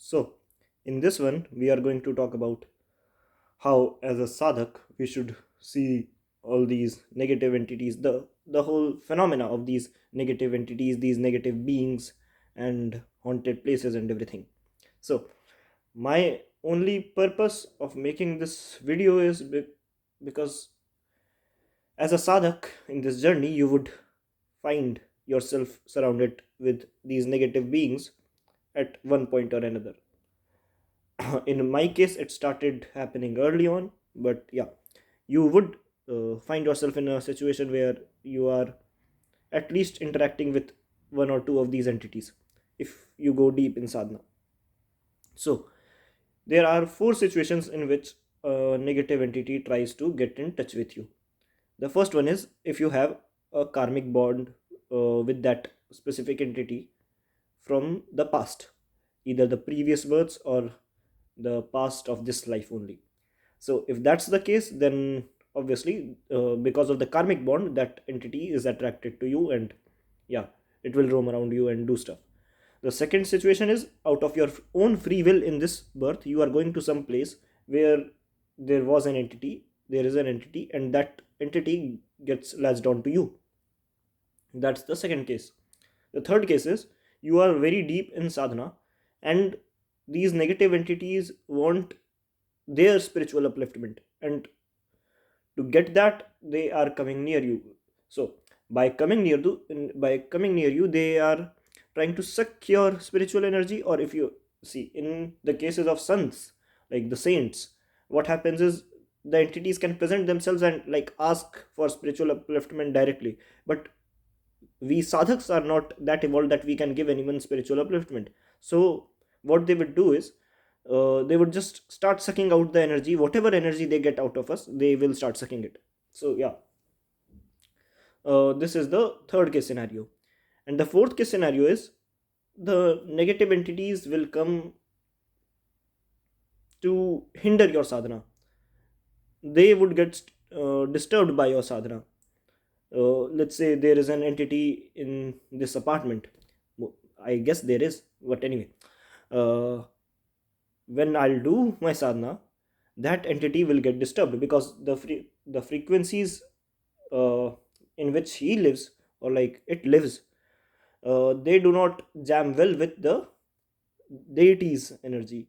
So, in this one, we are going to talk about how, as a sadhak, we should see all these negative entities, the whole phenomena of these negative entities, these negative beings, and haunted places and everything. So, my only purpose of making this video is because, as a sadhak in this journey, you would find yourself surrounded with these negative beings at one point or another. In my case, it started happening early on, but yeah, you would find yourself in a situation where you are at least interacting with one or two of these entities if you go deep in sadhana. So there are four situations in which a negative entity tries to get in touch with you. The first one is if you have a karmic bond with that specific entity from the past, either the previous births or the past of this life only. So if that's the case, then obviously, because of the karmic bond, that entity is attracted to you, and yeah, it will roam around you and do stuff. The second situation is out of your own free will in this birth, you are going to some place where there is an entity, and that entity gets latched on to you. That's the second case. The third case is you are very deep in sadhana, and these negative entities want their spiritual upliftment, and to get that they are coming near you. So by coming near you, they are trying to suck your spiritual energy. Or if you see, in the cases of sons, like the saints, what happens is the entities can present themselves and like ask for spiritual upliftment directly. But we sadhaks are not that evolved that we can give anyone spiritual upliftment. So what they would do is, they would just start sucking out the energy. Whatever energy they get out of us, they will start sucking it. So yeah, this is the third case scenario. And the fourth case scenario is the negative entities will come to hinder your sadhana. They would get disturbed by your sadhana. Let's say there is an entity in this apartment. I guess there is, but anyway, uh, when I'll do my sadhana, that entity will get disturbed because the frequencies uh, in which he lives, or like it lives, they do not jam well with the deity's energy.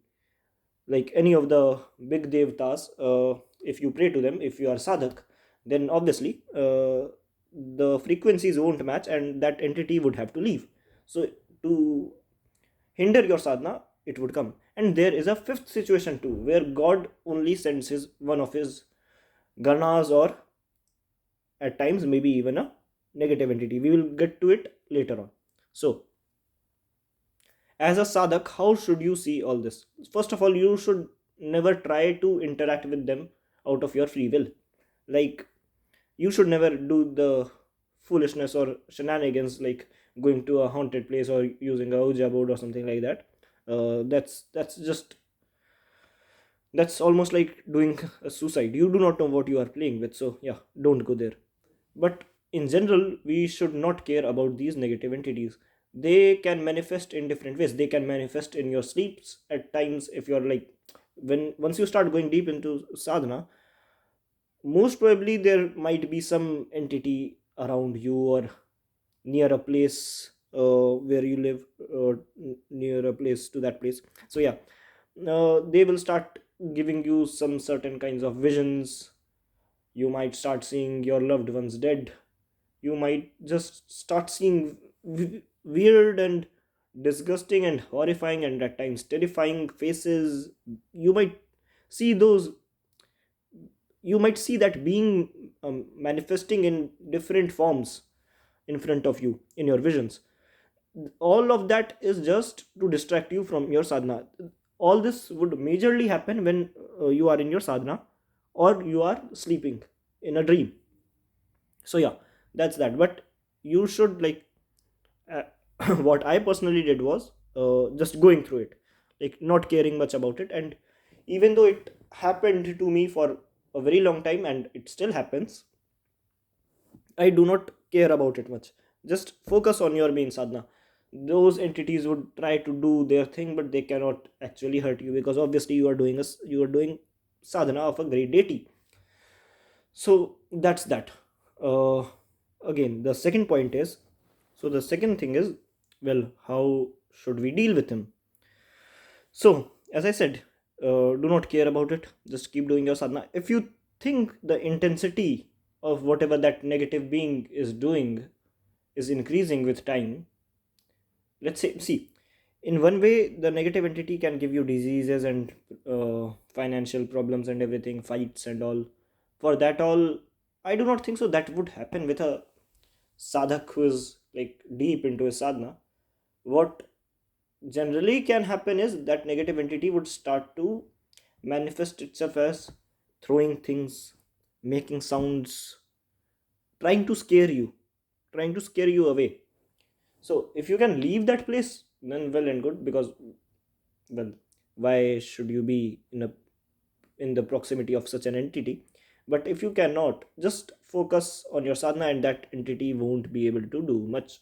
Like any of the big devtas, if you pray to them, if you are sadhak, then obviously the frequencies won't match, and that entity would have to leave. So to hinder your sadhana, it would come. And there is a fifth situation too, where God only sends his one of his ganas, or at times maybe even a negative entity. We will get to it later on. So as a sadhak, how should you see all this? First of all, you should never try to interact with them out of your free will. Like, you should never do the foolishness or shenanigans, like going to a haunted place or using a ouija board or something like that. That's almost like doing a suicide. You do not know what you are playing with, so yeah, don't go there. But in general, we should not care about these negative entities. They can manifest in different ways. They can manifest in your sleeps at times. If you're like, when once you start going deep into sadhana, most probably there might be some entity around you, or near a place where you live, near a place to that place. So yeah, they will start giving you some certain kinds of visions. You might start seeing your loved ones dead. You might just start seeing weird and disgusting and horrifying and at times terrifying faces. You might see those, you might see that being manifesting in different forms in front of you in your visions. All of that is just to distract you from your sadhana. All this would majorly happen when you are in your sadhana, or you are sleeping in a dream. So yeah, that's that. But you should like, uh, what I personally did was just going through it, like not caring much about it. And even though it happened to me for a very long time, and it still happens, I do not care about it much. Just focus on your main sadhana. those entities would try to do their thing, but they cannot actually hurt you, because obviously you are doing sadhana of a great deity. So that's that. uh, Again, the second point is, so the second thing is, well, how should we deal with him? So as I said, do not care about it, just keep doing your sadhana. If you think the intensity of whatever that negative being is doing is increasing with time, let's say, see, in one way the negative entity can give you diseases and financial problems and everything, fights and all. For that all, I do not think so that would happen with a sadhak who is like deep into his sadhana. What generally can happen is that negative entity would start to manifest itself as throwing things, making sounds, trying to scare you, trying to scare you away. So if you can leave that place, then well and good, because, well, why should you be in the proximity of such an entity? But if you cannot, just focus on your sadhana and that entity won't be able to do much.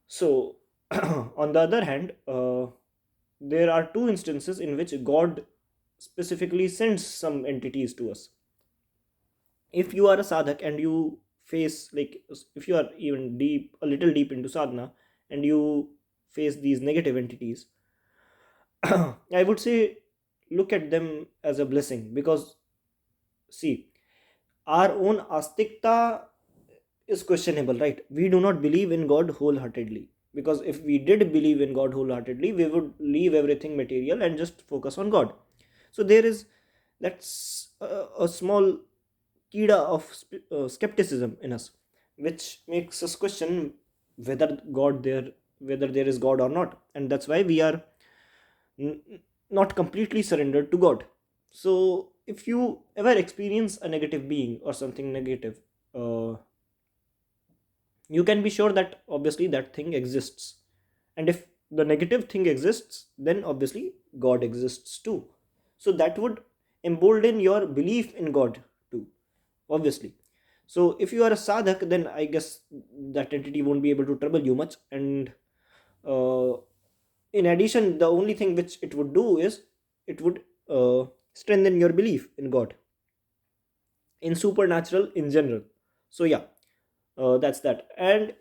So on the other hand, there are two instances in which God specifically sends some entities to us. If you are a sadhak and you face, like, if you are even deep, a little deep into sadhana, and you face these negative entities, I would say look at them as a blessing, because see, our own astikta is questionable, right? We do not believe in God wholeheartedly, because if we did believe in God wholeheartedly, we would leave everything material and just focus on God. So there is, that's a small kida of skepticism in us, which makes us question whether God there, whether there is God or not, and that's why we are not completely surrendered to God. So if you ever experience a negative being or something negative, uh, you can be sure that obviously that thing exists. And if the negative thing exists, then obviously God exists too. So that would embolden your belief in God too, obviously. So if you are a sadhak, then I guess that entity won't be able to trouble you much. And uh, in addition, the only thing which it would do is it would strengthen your belief in God, in supernatural in general. So yeah, that's that. And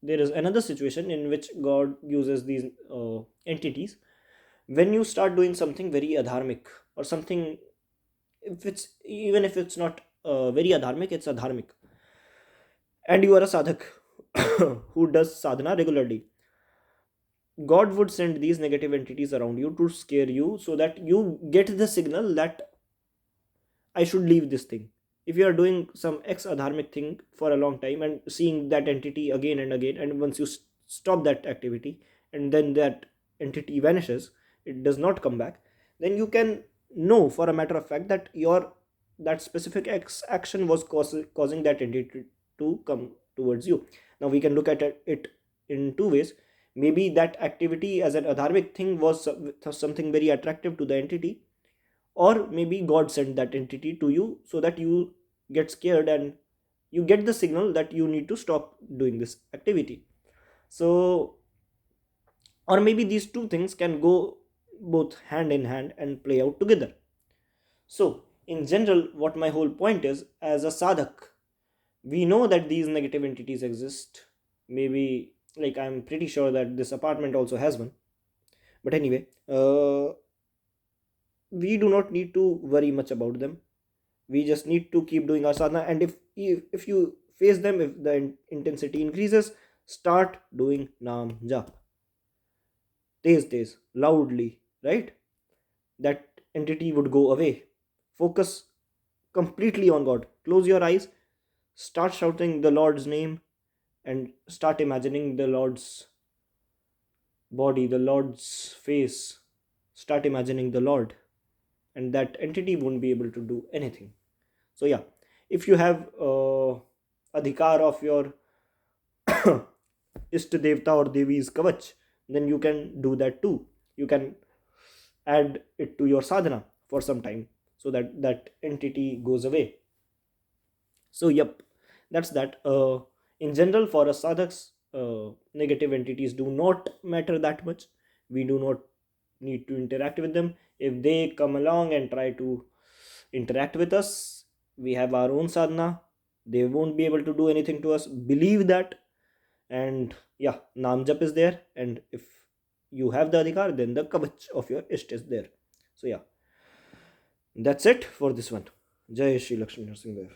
there is another situation in which God uses these entities when you start doing something very adharmic, or something, if it's, even if it's not very adharmic, it's adharmic, and you are a sadhak who does sadhana regularly, God would send these negative entities around you to scare you, so that you get the signal that I should leave this thing. If you are doing some ex adharmic thing for a long time and seeing that entity again and again, and once you stop that activity, and then that entity vanishes, it does not come back, then you can know for a matter of fact that your, that specific action was causing that entity to come towards you. Now we can look at it in two ways. Maybe that activity as an adharmic thing was something very attractive to the entity, or maybe God sent that entity to you so that you get scared and you get the signal that you need to stop doing this activity. So, or maybe these two things can go both hand in hand and play out together. So in general, what my whole point is, as a sadhak, we know that these negative entities exist. Maybe, like, I'm pretty sure that this apartment also has one, but anyway, we do not need to worry much about them. We just need to keep doing our sadhana, and if you face them, if the intensity increases, start doing nam jap, tez loudly, right? That entity would go away. Focus completely on God, close your eyes, start shouting the Lord's name, and start imagining the Lord's body, the Lord's face. Start imagining the Lord, and that entity won't be able to do anything. So yeah, if you have adhikar of your Ishta Devta or Devi's Kavach, then you can do that too. You can add it to your sadhana for some time, so that that entity goes away. So yep, that's that. In general, for a sadhaks, negative entities do not matter that much. We do not need to interact with them. If they come along and try to interact with us, we have our own sadhana. They won't be able to do anything to us. Believe that. And yeah, Nam Jap is there. And if you have the adhikar, then the kavach of your Isht is there. So yeah, that's it for this one. Jai Shri Lakshmi Narsingh Dev.